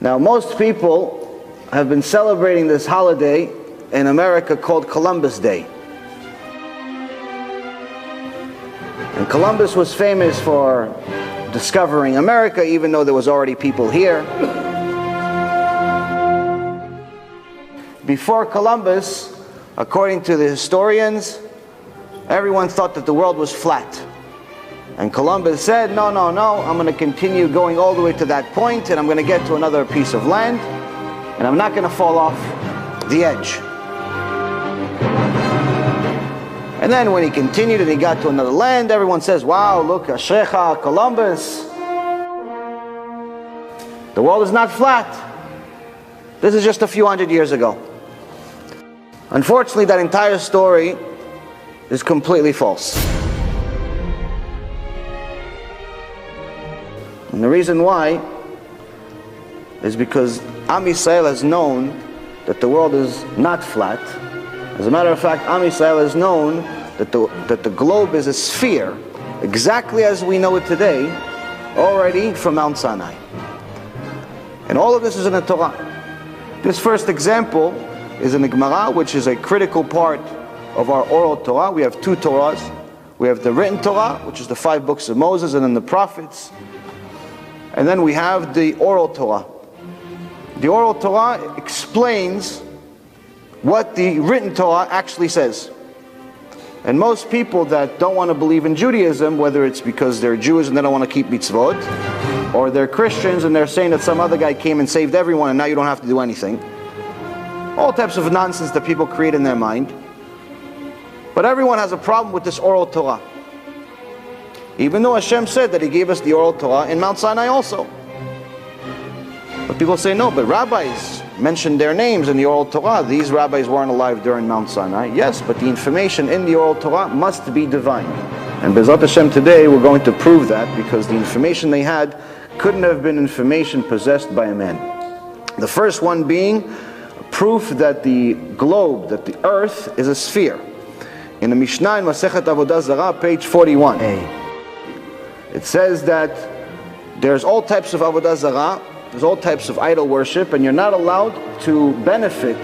Now, most people have been celebrating this holiday in America called Columbus Day. And Columbus was famous for discovering America, even though there was already people here. Before Columbus, according to the historians, everyone thought that the world was flat. And Columbus said, no, no, no, I'm going to continue going all the way to that point, and I'm going to get to another piece of land, and I'm not going to fall off the edge. And then when he continued and he got to another land, everyone says, wow, look, Ashrecha, Columbus. The world is not flat. This is just a few hundred years ago. Unfortunately, that entire story is completely false. And the reason why is because Am Yisrael has known that the world is not flat. As a matter of fact, Am Yisrael has known that the globe is a sphere, exactly as we know it today, already from Mount Sinai. And all of this is in the Torah. This first example is in the Gemara, which is a critical part of our oral Torah. We have two Torahs. We have the written Torah, which is the 5 books of Moses, and then the prophets. And then we have the oral Torah. The oral Torah explains what the written Torah actually says. And most people that don't want to believe in Judaism, whether it's because they're Jews and they don't want to keep mitzvot, or they're Christians and they're saying that some other guy came and saved everyone and now you don't have to do anything. All types of nonsense that people create in their mind. But everyone has a problem with this oral Torah. Even though Hashem said that He gave us the oral Torah in Mount Sinai also. But people say, no, but rabbis mentioned their names in the oral Torah. These rabbis weren't alive during Mount Sinai. Yes, but the information in the oral Torah must be divine. And B'ezrat Hashem today we're going to prove that, because the information they had couldn't have been information possessed by a man. The first one being proof that the globe, that the earth is a sphere. In the Mishnah in Masechet Avodah Zarah, page 41. It says that there's all types of Avodah Zarah, there's all types of idol worship, and you're not allowed to benefit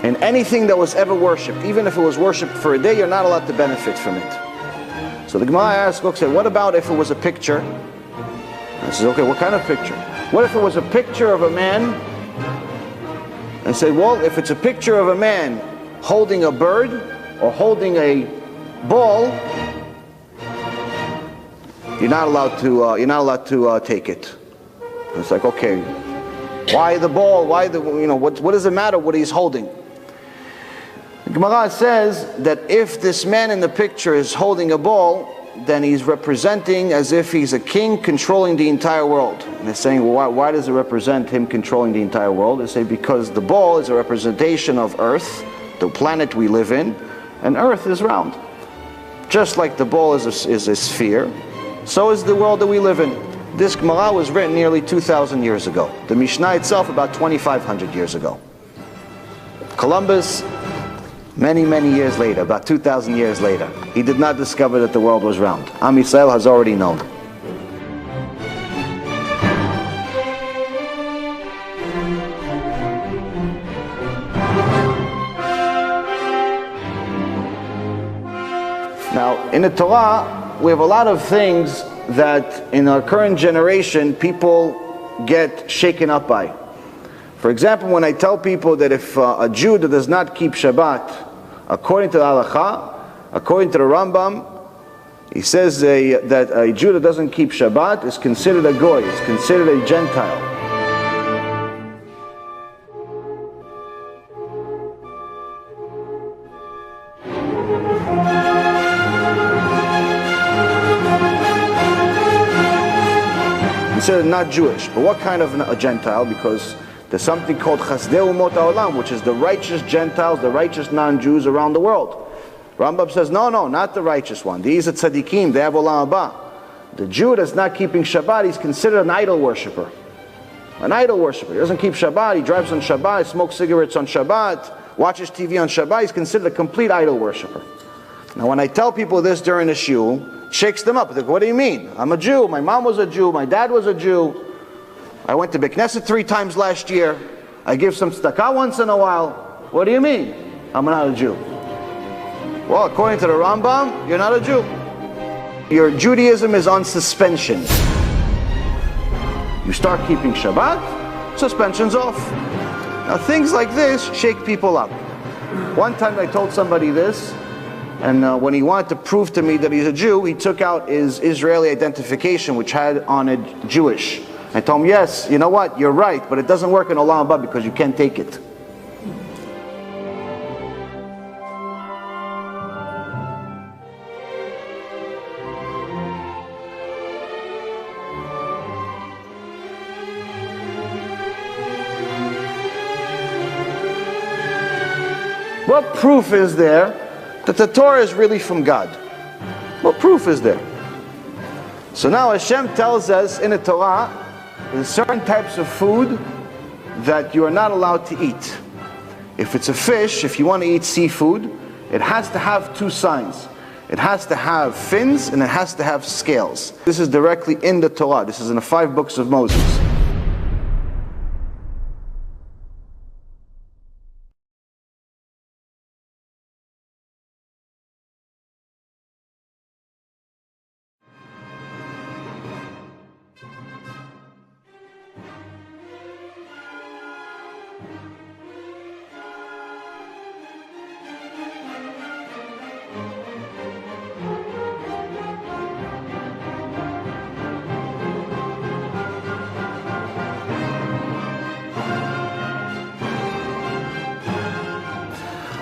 in anything that was ever worshipped. Even if it was worshipped for a day, you're not allowed to benefit from it. So the Gemara asks, okay, what about if it was a picture? I says, okay, what kind of picture? What if it was a picture of a man? I said, well, if it's a picture of a man holding a bird or holding a ball, you're not allowed to take it. It's like, okay, why the ball? Why the, what does it matter what he's holding? The Gemara says that if this man in the picture is holding a ball, then he's representing as if he's a king controlling the entire world. And they're saying, well, why does it represent him controlling the entire world? They say because the ball is a representation of Earth, the planet we live in, and Earth is round. Just like the ball is a sphere, so is the world that we live in. This Gemara was written nearly 2,000 years ago. The Mishnah itself about 2,500 years ago. Columbus, many, many years later, about 2,000 years later, he did not discover that the world was round. Am Yisrael has already known. Now, in the Torah, we have a lot of things that in our current generation people get shaken up by. For example, when I tell people that if a Jew that does not keep Shabbat, according to the Halakha, according to the Rambam, he says that a Jew that doesn't keep Shabbat is considered a goy, is considered a Gentile. Considered not Jewish. But what kind of a Gentile? Because there's something called Chasdei Umot HaOlam, which is the righteous Gentiles, the righteous non-Jews around the world. Rambam says, no, not the righteous one. These are tzaddikim, they have Olam Haba. The Jew that's not keeping Shabbat, he's considered an idol worshiper. An idol worshiper. He doesn't keep Shabbat, he drives on Shabbat, he smokes cigarettes on Shabbat, watches TV on Shabbat, he's considered a complete idol worshiper. Now when I tell people this during the shul, it shakes them up. They go, what do you mean? I'm a Jew, my mom was a Jew, my dad was a Jew. I went to Beknesset 3 times last year. I give some tzedakah once in a while. What do you mean? I'm not a Jew. Well, according to the Rambam, you're not a Jew. Your Judaism is on suspension. You start keeping Shabbat, suspension's off. Now things like this shake people up. One time I told somebody this, and when he wanted to prove to me that he's a Jew, he took out his Israeli identification, which had on it Jewish. I told him, yes, you know what, you're right, but it doesn't work in Olam Haba because you can't take it. What proof is there that the Torah is really from God? What proof is there? So now Hashem tells us in the Torah, there's certain types of food that you are not allowed to eat. If it's a fish, if you want to eat seafood, it has to have 2 signs. It has to have fins and it has to have scales. This is directly in the Torah. This is in the 5 books of Moses.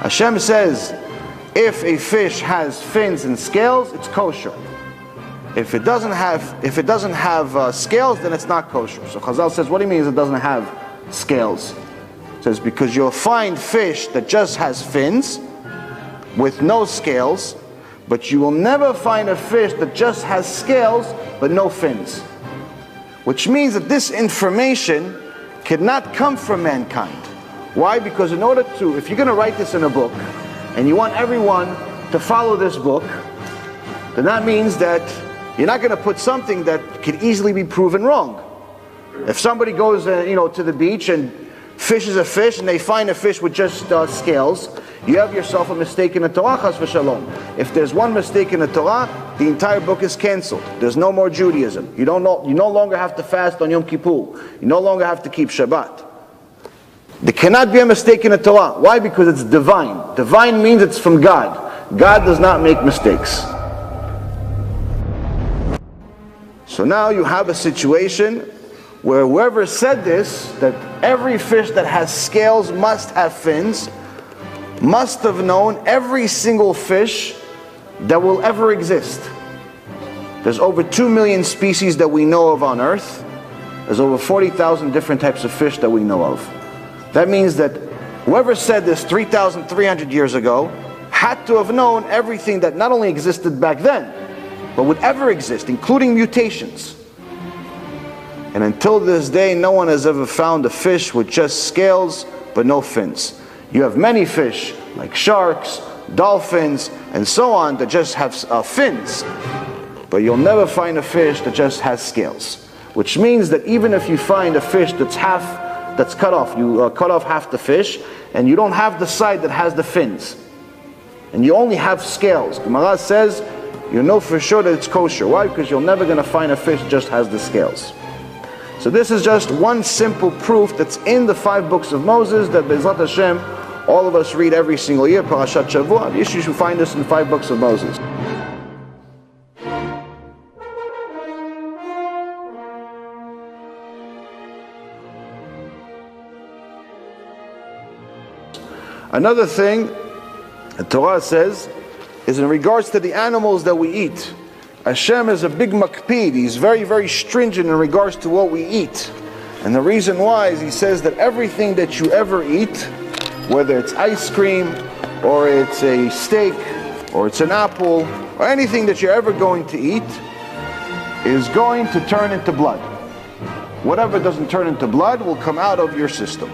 Hashem says, if a fish has fins and scales, it's kosher. If it doesn't have scales, then it's not kosher. So Chazal says, what do you mean it doesn't have scales? It says, because you'll find fish that just has fins with no scales, but you will never find a fish that just has scales but no fins. Which means that this information cannot come from mankind. Why? Because in order to, if you're going to write this in a book, and you want everyone to follow this book, then that means that you're not going to put something that could easily be proven wrong. If somebody goes to the beach and fishes a fish, and they find a fish with just scales, you have yourself a mistake in the Torah, chas v'shalom. If there's one mistake in the Torah, the entire book is cancelled. There's no more Judaism. You no longer have to fast on Yom Kippur. You no longer have to keep Shabbat. There cannot be a mistake in the Torah. Why? Because it's divine. Divine means it's from God. God does not make mistakes. So now you have a situation where whoever said this, that every fish that has scales must have fins, must have known every single fish that will ever exist. There's over 2 million species that we know of on earth. There's over 40,000 different types of fish that we know of. That means that whoever said this 3,300 years ago had to have known everything that not only existed back then, but would ever exist, including mutations. And until this day, no one has ever found a fish with just scales, but no fins. You have many fish, like sharks, dolphins, and so on, that just have fins. But you'll never find a fish that just has scales. Which means that even if you find a fish that's cut off, you cut off half the fish, and you don't have the side that has the fins, and you only have scales. Gemara says, you know for sure that it's kosher. Why? Because you're never going to find a fish that just has the scales. So this is just one simple proof that's in the 5 books of Moses that Be'ezrat Hashem, all of us read every single year, Parashat Shavua. You should find this in the 5 books of Moses. Another thing the Torah says is in regards to the animals that we eat. Hashem is a big makpid. He's very, very stringent in regards to what we eat. And the reason why is he says that everything that you ever eat, whether it's ice cream, or it's a steak, or it's an apple, or anything that you're ever going to eat, is going to turn into blood. Whatever doesn't turn into blood will come out of your system.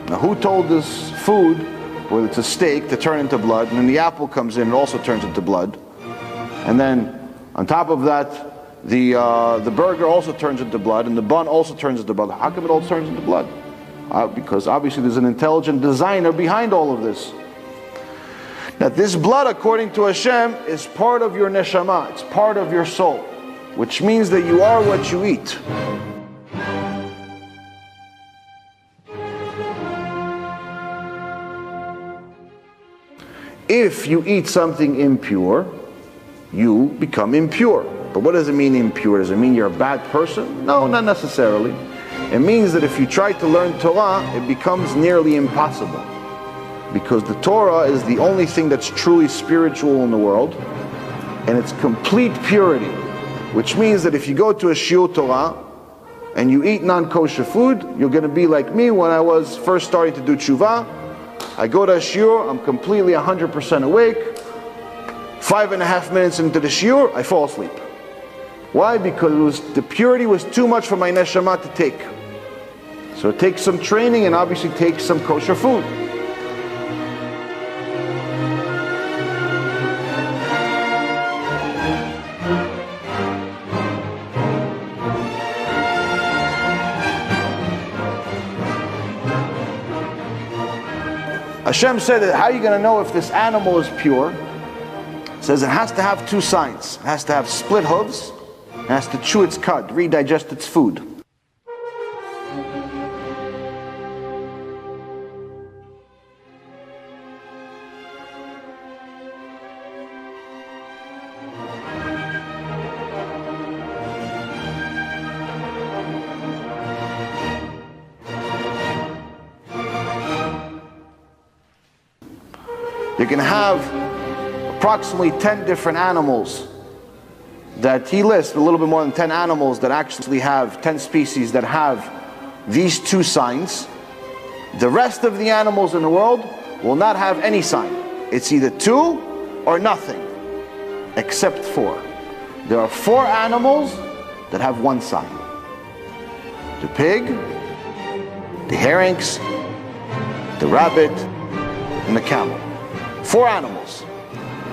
Now who told this food, whether it's a steak, to turn into blood, and then the apple comes in, it also turns into blood. And then on top of that, the burger also turns into blood, and the bun also turns into blood. How come it all turns into blood? Because obviously there's an intelligent designer behind all of this. Now this blood, according to Hashem, is part of your neshama, it's part of your soul, which means that you are what you eat. If you eat something impure, you become impure. But what does it mean impure? Does it mean you're a bad person? No, not necessarily. It means that if you try to learn Torah, it becomes nearly impossible. Because the Torah is the only thing that's truly spiritual in the world, and it's complete purity. Which means that if you go to a shiur Torah, and you eat non-kosher food, you're going to be like me when I was first starting to do tshuva. I go to a shiur, I'm completely 100% awake. 5.5 minutes into the shiur, I fall asleep. Why? Because the purity was too much for my neshama to take. So it takes some training and obviously takes some kosher food. Hashem said that how are you going to know if this animal is pure? It says it has to have two signs. It has to have split hooves. It has to chew its cud, redigest its food. You can have approximately 10 different animals that he lists, a little bit more than 10 animals that actually have 10 species that have these two signs. The rest of the animals in the world will not have any sign. It's either two or nothing, except four. There are 4 animals that have one sign: the pig, the herynx, the rabbit, and the camel. 4 animals.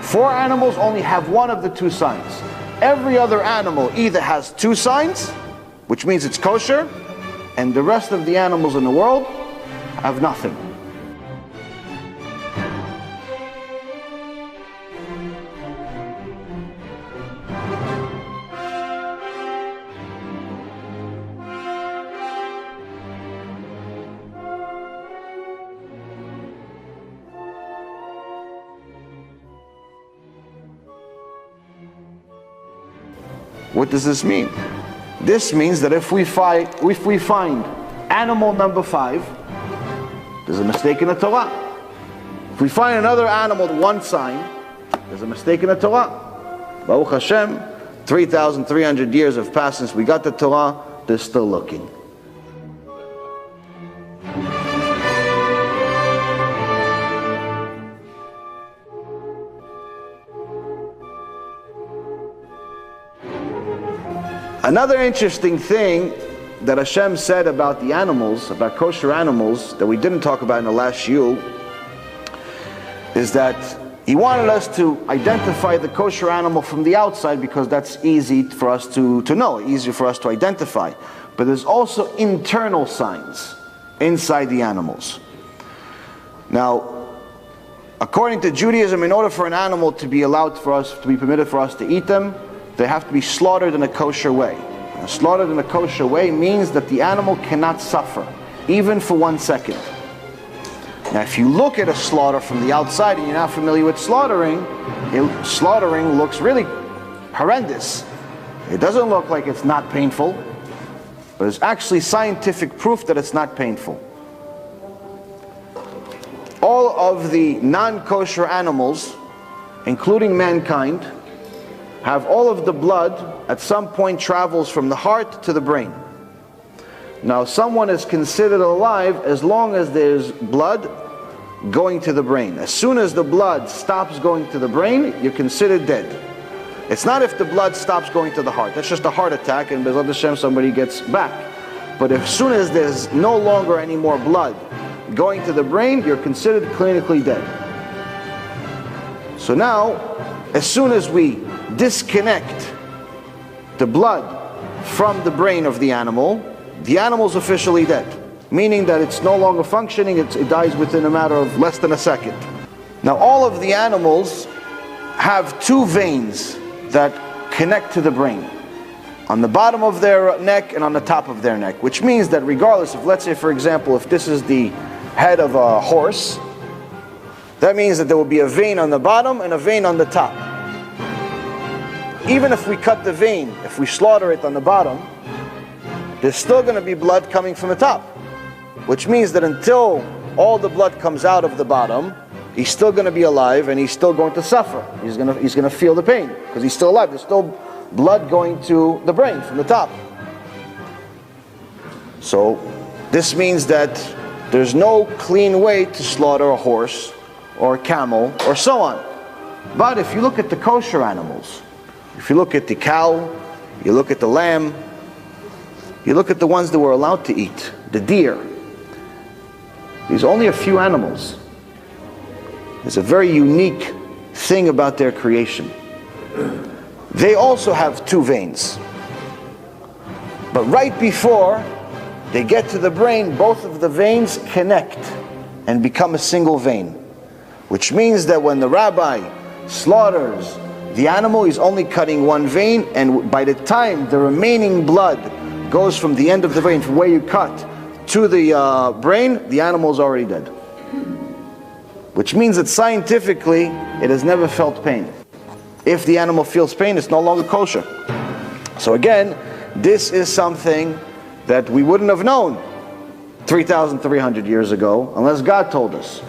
4 animals only have one of the two signs. Every other animal either has 2 signs, which means it's kosher, and the rest of the animals in the world have nothing. What does this mean? This means that if we find animal number 5, there's a mistake in the Torah. If we find another animal with one sign, there's a mistake in the Torah. Baruch Hashem, 3,300 years have passed since we got the Torah, they're still looking. Another interesting thing that Hashem said about the animals, about kosher animals, that we didn't talk about in the last shiur, is that He wanted us to identify the kosher animal from the outside because that's easy for us to know, easier for us to identify. But there's also internal signs inside the animals. Now, according to Judaism, in order for an animal to be allowed for us, to be permitted for us to eat them, they have to be slaughtered in a kosher way. And slaughtered in a kosher way means that the animal cannot suffer, even for 1 second. Now if you look at a slaughter from the outside and you're not familiar with slaughtering, slaughtering looks really horrendous. It doesn't look like it's not painful, but there's actually scientific proof that it's not painful. All of the non-kosher animals, including mankind, have all of the blood at some point travels from the heart to the brain. Now someone is considered alive as long as there's blood going to the brain. As soon as the blood stops going to the brain, you're considered dead. It's not if the blood stops going to the heart. That's just a heart attack and B'ezrat Hashem somebody gets back. But as soon as there's no longer any more blood going to the brain, you're considered clinically dead. So now, as soon as we disconnect the blood from the brain of the animal's officially dead. Meaning that it's no longer functioning, it dies within a matter of less than a second. Now all of the animals have two veins that connect to the brain. On the bottom of their neck and on the top of their neck. Which means that regardless of, let's say for example, if this is the head of a horse, that means that there will be a vein on the bottom and a vein on the top. Even if we cut the vein, if we slaughter it on the bottom, there's still going to be blood coming from the top. Which means that until all the blood comes out of the bottom, he's still going to be alive and he's still going to suffer. He's going to feel the pain because he's still alive. There's still blood going to the brain from the top. So this means that there's no clean way to slaughter a horse or a camel or so on. But if you look at the kosher animals, if you look at the cow, you look at the lamb, you look at the ones that we're allowed to eat, the deer, there's only a few animals. There's a very unique thing about their creation. They also have two veins. But right before they get to the brain, both of the veins connect and become a single vein. Which means that when the rabbi slaughters the animal, he's only cutting one vein, and by the time the remaining blood goes from the end of the vein, from where you cut, to the brain, the animal is already dead. Which means that scientifically, it has never felt pain. If the animal feels pain, it's no longer kosher. So again, this is something that we wouldn't have known 3,300 years ago, unless God told us.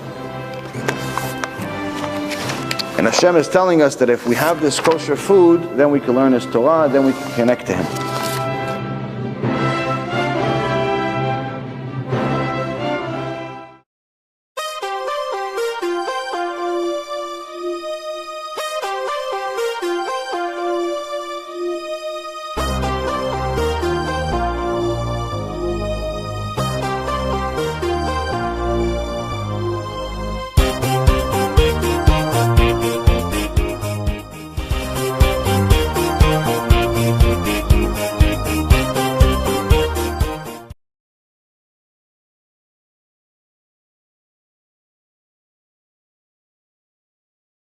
And Hashem is telling us that if we have this kosher food, then we can learn His Torah, then we can connect to Him.